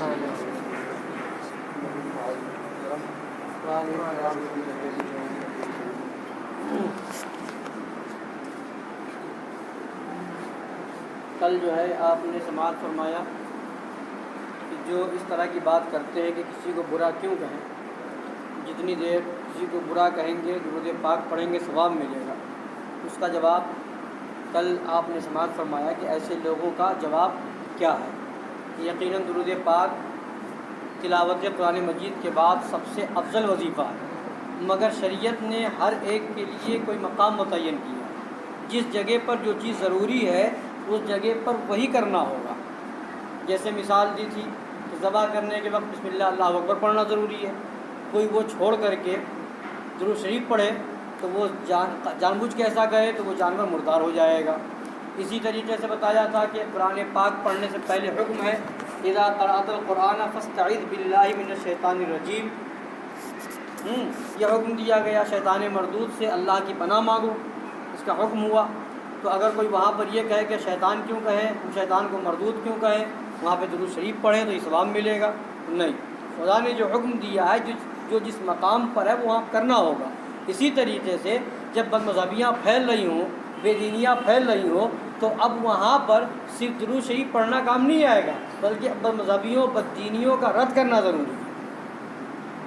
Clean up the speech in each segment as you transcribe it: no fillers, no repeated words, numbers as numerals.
کل جو ہے آپ نے سماعت فرمایا کہ جو اس طرح کی بات کرتے ہیں کہ کسی کو برا کیوں کہیں، جتنی دیر کسی کو برا کہیں گے درود پاک پڑھیں گے ثواب ملے گا، اس کا جواب کل آپ نے سماعت فرمایا کہ ایسے لوگوں کا جواب کیا ہے۔ یقیناً درود پاک تلاوت قرآن مجید کے بعد سب سے افضل وظیفہ ہے، مگر شریعت نے ہر ایک کے لیے کوئی مقام متعین کیا ہے۔ جس جگہ پر جو چیز ضروری ہے اس جگہ پر وہی کرنا ہوگا۔ جیسے مثال دی تھی کہ ذبح کرنے کے وقت بسم اللہ اللہ اکبر پڑھنا ضروری ہے، کوئی وہ چھوڑ کر کے درود شریف پڑھے تو وہ جان بوجھ کے ایسا کرے تو وہ جانور مردار ہو جائے گا۔ اسی طریقے سے بتایا تھا کہ قرآن پاک پڑھنے سے پہلے حکم ہے اذا قرأت القرآن فاستعذ باللہ من الشیطان الرجیم، یہ حکم دیا گیا شیطان مردود سے اللہ کی پناہ مانگو، اس کا حکم ہوا۔ تو اگر کوئی وہاں پر یہ کہے کہ شیطان کیوں کہیں، ہم شیطان کو مردود کیوں کہیں، وہاں پہ درود شریف پڑھیں تو یہ ثواب ملے گا؟ نہیں، خدا نے جو حکم دیا ہے جو جس مقام پر ہے وہاں کرنا ہوگا۔ اسی طریقے سے جب بد مذہبیاں پھیل رہی ہوں، بے دینیاں پھیل رہی ہوں، تو اب وہاں پر صرف درود شریف پڑھنا کام نہیں آئے گا، بلکہ بد مذہبیوں بد دینیوں کا رد کرنا ضروری ہے۔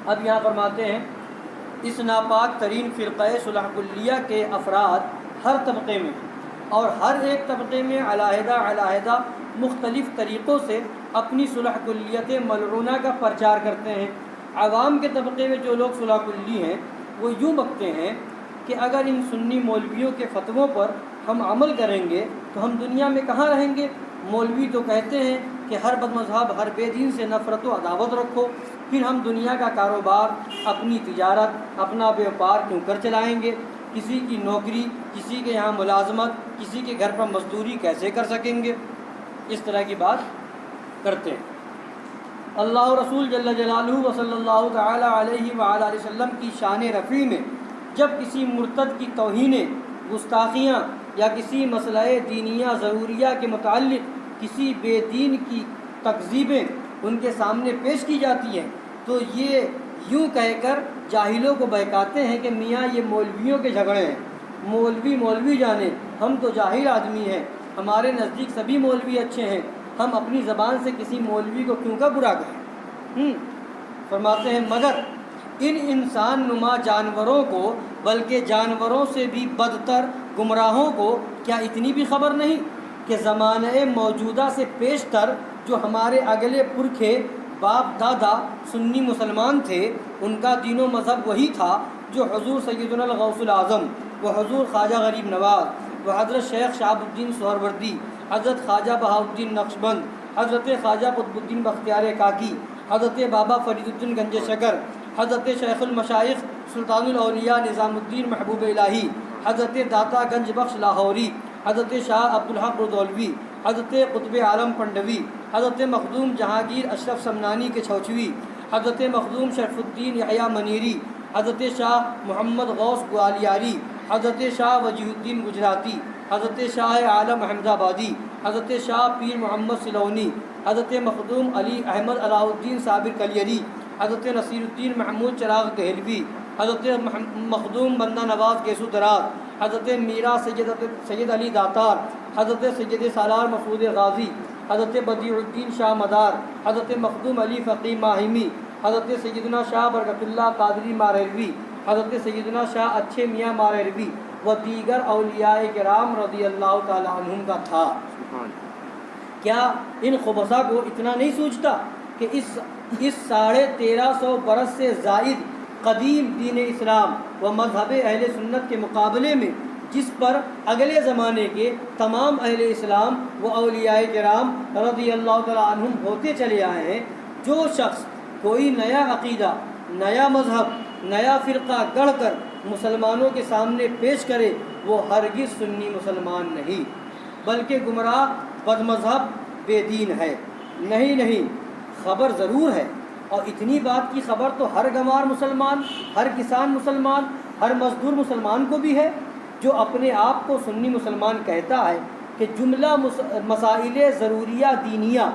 اب یہاں فرماتے ہیں اس ناپاک ترین فرقہ صلح کلیہ کے افراد ہر طبقے میں اور ہر ایک طبقے میں علیحدہ علیحدہ مختلف طریقوں سے اپنی صلح کلیت ملعونہ کا پرچار کرتے ہیں۔ عوام کے طبقے میں جو لوگ صلح کلی ہیں وہ یوں بکتے ہیں کہ اگر ان سنی مولویوں کے فتووں پر ہم عمل کریں گے تو ہم دنیا میں کہاں رہیں گے؟ مولوی تو کہتے ہیں کہ ہر بد مذہب ہر بے دین سے نفرت و عداوت رکھو، پھر ہم دنیا کا کاروبار، اپنی تجارت، اپنا بیوپار کیوں کر چلائیں گے؟ کسی کی نوکری، کسی کے یہاں ملازمت، کسی کے گھر پر مزدوری کیسے کر سکیں گے؟ اس طرح کی بات کرتے ہیں۔ اللہ و رسول جل جلالہ و صلی اللہ تعالی علیہ وآلہ وسلم کی شان رفیع میں جب کسی مرتد کی توہینیں، گستاخیاں یا کسی مسئلہ دینیہ ضروریہ کے متعلق کسی بے دین کی تکذیبیں ان کے سامنے پیش کی جاتی ہیں تو یہ یوں کہہ کر جاہلوں کو بہکاتے ہیں کہ میاں یہ مولویوں کے جھگڑے ہیں، مولوی جانے، ہم تو جاہل آدمی ہیں، ہمارے نزدیک سبھی مولوی اچھے ہیں، ہم اپنی زبان سے کسی مولوی کو کیوں کا برا کہیں؟ فرماتے ہیں مگر ان انسان نما جانوروں کو، بلکہ جانوروں سے بھی بدتر گمراہوں کو کیا اتنی بھی خبر نہیں کہ زمانہ موجودہ سے پیشتر جو ہمارے اگلے پرکھے باپ دادا سنی مسلمان تھے، ان کا دین و مذہب وہی تھا جو حضور سیدنا الغوث العظم و حضور خواجہ غریب نواز و حضرت شیخ شہاب الدین سہروردی، حضرت خواجہ بہاؤالدین نقشبند، حضرت خواجہ قطب الدین بختیار کاکی، حضرت بابا فرید الدین گنج شکر، حضرت شیخ المشائخ سلطان الاولیاء نظام الدین محبوب الہی، حضرت داتا گنج بخش لاہوری، حضرت شاہ عبدالحق رضولوی، حضرت قطب عالم پنڈوی، حضرت مخدوم جہانگیر اشرف سمنانی کے چھوچوی، حضرت مخدوم شرف الدین یحییٰ منیری، حضرت شاہ محمد غوث گوالیاری، حضرت شاہ وجیہ الدین گجراتی، حضرت شاہ عالم احمد آبادی، حضرت شاہ پیر محمد سلونی، حضرت مخدوم علی احمد علاء الدین صابر کلیری، حضرت نصیر الدین محمود چراغ دہلوی، حضرت مخدوم بندہ نواز گیسو دراز، حضرت میرا سید علی داتار، حضرت سید سالار مسعود غازی، حضرت بدیع الدین شاہ مدار، حضرت مخدوم علی فقی ماہمی، حضرت سیدنا شاہ برکت اللہ قادری ماریروی، حضرت سیدنا شاہ اچھے میاں ماریروی و دیگر اولیاء کرام رضی اللہ تعالی عنہم کا تھا۔ کیا ان خبثاء کو اتنا نہیں سوچتا کہ اس 1350 برس سے زائد قدیم دین اسلام و مذہب اہل سنت کے مقابلے میں جس پر اگلے زمانے کے تمام اہل اسلام و اولیاء کرام رضی اللہ تعالی عنہم ہوتے چلے آئے ہیں، جو شخص کوئی نیا عقیدہ، نیا مذہب، نیا فرقہ گڑھ کر مسلمانوں کے سامنے پیش کرے وہ ہرگز سنی مسلمان نہیں بلکہ گمراہ بد مذہب بے دین ہے۔ نہیں، خبر ضرور ہے، اور اتنی بات کی خبر تو ہر گنوار مسلمان، ہر کسان مسلمان، ہر مزدور مسلمان کو بھی ہے جو اپنے آپ کو سنی مسلمان کہتا ہے کہ جملہ مسائل ضروریہ دینیہ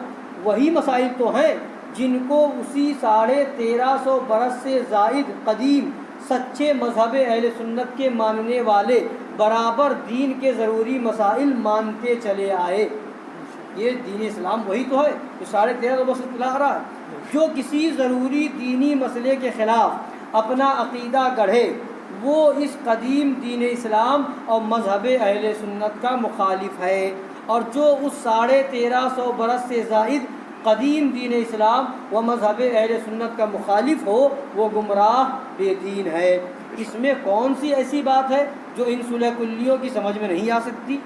وہی مسائل تو ہیں جن کو اسی 1350 برس سے زائد قدیم سچے مذہب اہل سنت کے ماننے والے برابر دین کے ضروری مسائل مانتے چلے آئے۔ یہ دین اسلام وہی تو ہے جو 1350 برس سے چلا آ رہا ہے۔ جو کسی ضروری دینی مسئلے کے خلاف اپنا عقیدہ گڑھے وہ اس قدیم دین اسلام اور مذہب اہل سنت کا مخالف ہے، اور جو اس 1350 برس سے زائد قدیم دین اسلام و مذہب اہل سنت کا مخالف ہو وہ گمراہ بے دین ہے۔ اس میں کون سی ایسی بات ہے جو ان صلح کلیوں کی سمجھ میں نہیں آ سکتی؟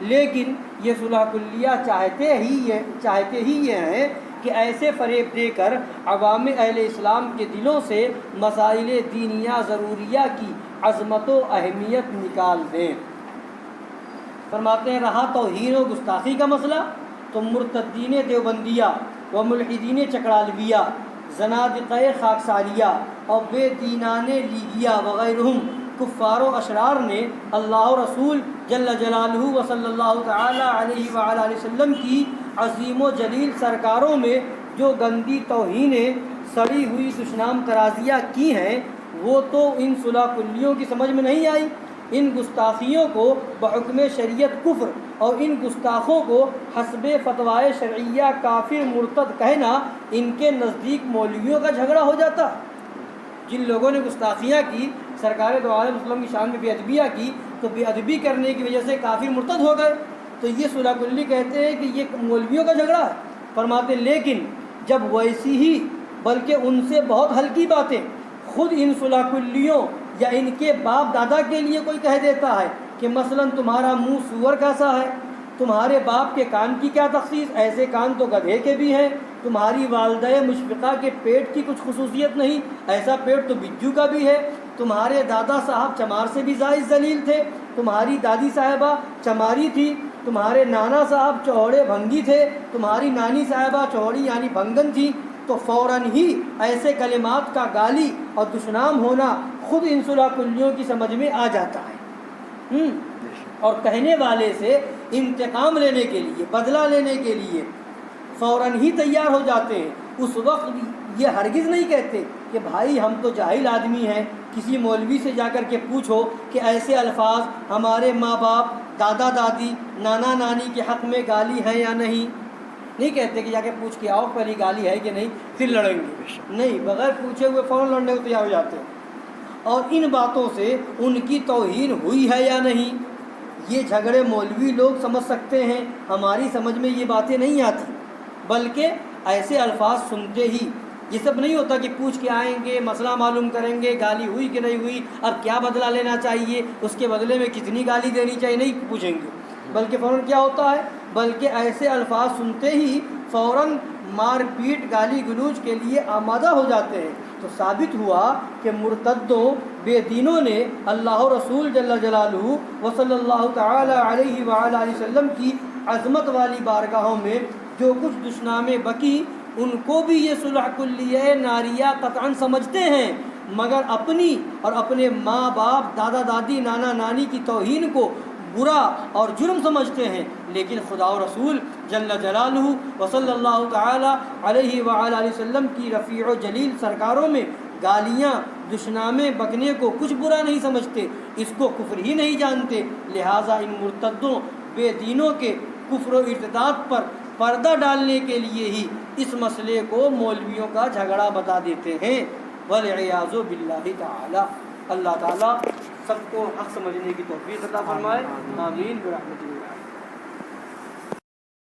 لیکن یہ صلح کلیہ چاہتے ہی یہ ہیں کہ ایسے فریب دے کر عوام اہل اسلام کے دلوں سے مسائل دینیہ ضروریہ کی عظمت و اہمیت نکال دیں۔ فرماتے ہیں رہا توہین و گستاخی کا مسئلہ تو مرتدین دیوبندیہ و ملحدین چکرالویہ، زنادقہ خاکساریہ اور بے دینان لیگیہ وغیرہم کفار و اشرار نے اللہ و رسول جل جلالہ و صلی اللہ تعالی علیہ وآلہ وسلم کی عظیم و جلیل سرکاروں میں جو گندی توہینیں سڑی ہوئی دشنام ترازیاں کی ہیں وہ تو ان صلح کلیوں کی سمجھ میں نہیں آئی۔ ان گستاخیوں کو بحکم شریعت کفر اور ان گستاخوں کو حسب فتوائے شرعیہ کافر مرتد کہنا ان کے نزدیک مولویوں کا جھگڑا ہو جاتا۔ جن لوگوں نے گستاخیاں کی، سرکار دو عالم وسلم کی شان میں بے ادبیہ کی، تو بے ادبی کرنے کی وجہ سے کافر مرتد ہو گئے، تو یہ صلح کلی کہتے ہیں کہ یہ مولویوں کا جھگڑا ہے۔ فرماتے لیکن جب ویسی ہی بلکہ ان سے بہت ہلکی باتیں خود ان صلح کلیوں یا ان کے باپ دادا کے لیے کوئی کہہ دیتا ہے کہ مثلا تمہارا منہ سور کیسا ہے، تمہارے باپ کے کان کی کیا تخصیص، ایسے کان تو گدھے کے بھی ہیں، تمہاری والدہ مشفقہ کے پیٹ کی کچھ خصوصیت نہیں، ایسا پیٹ تو بجو کا بھی ہے، تمہارے دادا صاحب چمار سے بھی زائد ذلیل تھے، تمہاری دادی صاحبہ چماری تھی، تمہارے نانا صاحب چوڑے بھنگی تھے، تمہاری نانی صاحبہ چوڑی یعنی بھنگن تھی، تو فوراً ہی ایسے کلمات کا گالی اور دشنام ہونا خود ان صلح کلیوں کی سمجھ میں آ جاتا ہے، اور کہنے والے سے انتقام لینے کے لیے، بدلہ لینے کے لیے فوراً ہی تیار ہو جاتے ہیں۔ اس وقت یہ ہرگز نہیں کہتے کہ بھائی ہم تو جاہل آدمی ہیں، کسی مولوی سے جا کر کے پوچھو کہ ایسے الفاظ ہمارے ماں باپ، دادا دادی، نانا نانی کے حق میں گالی ہے یا نہیں۔ نہیں کہتے کہ جا کے پوچھ کے آؤ پہلی گالی ہے کہ نہیں پھر لڑیں گے، نہیں، بغیر پوچھے ہوئے فوراً لڑنے کو تیار ہو جاتے ہیں۔ اور ان باتوں سے ان کی توہین ہوئی ہے یا نہیں یہ جھگڑے مولوی لوگ سمجھ سکتے ہیں، ہماری سمجھ میں یہ باتیں نہیں آتی، بلکہ ایسے الفاظ سنتے ہی یہ سب نہیں ہوتا کہ پوچھ کے آئیں گے، مسئلہ معلوم کریں گے، گالی ہوئی کہ نہیں ہوئی، اب کیا بدلہ لینا چاہیے، اس کے بدلے میں کتنی گالی دینی چاہیے، نہیں پوچھیں گے، بلکہ فوراً کیا ہوتا ہے، بلکہ ایسے الفاظ سنتے ہی فوراً مار پیٹ گالی گلوچ کے لیے آمادہ ہو جاتے ہیں۔ تو ثابت ہوا کہ مرتدوں بے دینوں نے اللہ رسول جل جلالہ و صلی اللہ تعالی علیہ وآلہ وسلم کی عظمت والی بارگاہوں میں جو کچھ دشنامیں بکی ان کو بھی یہ صلح کلیہ ناریہ قطعاً سمجھتے ہیں، مگر اپنی اور اپنے ماں باپ، دادا دادی، نانا نانی کی توہین کو برا اور جرم سمجھتے ہیں، لیکن خدا و رسول جل جلالہ و صلی اللہ تعالی علیہ وآلہ وسلم کی رفیع و جلیل سرکاروں میں گالیاں دشنامیں بکنے کو کچھ برا نہیں سمجھتے، اس کو کفر ہی نہیں جانتے، لہٰذا ان مرتدوں بے دینوں کے کفر و ارتداد پر پردہ ڈالنے کے لیے ہی اس مسئلے کو مولویوں کا جھگڑا بتا دیتے ہیں، والعیاذ باللہ تعالی۔ اللہ تعالیٰ سب کو حق سمجھنے کی توفیق عطا فرمائے، آمین برحمتہ اللہ۔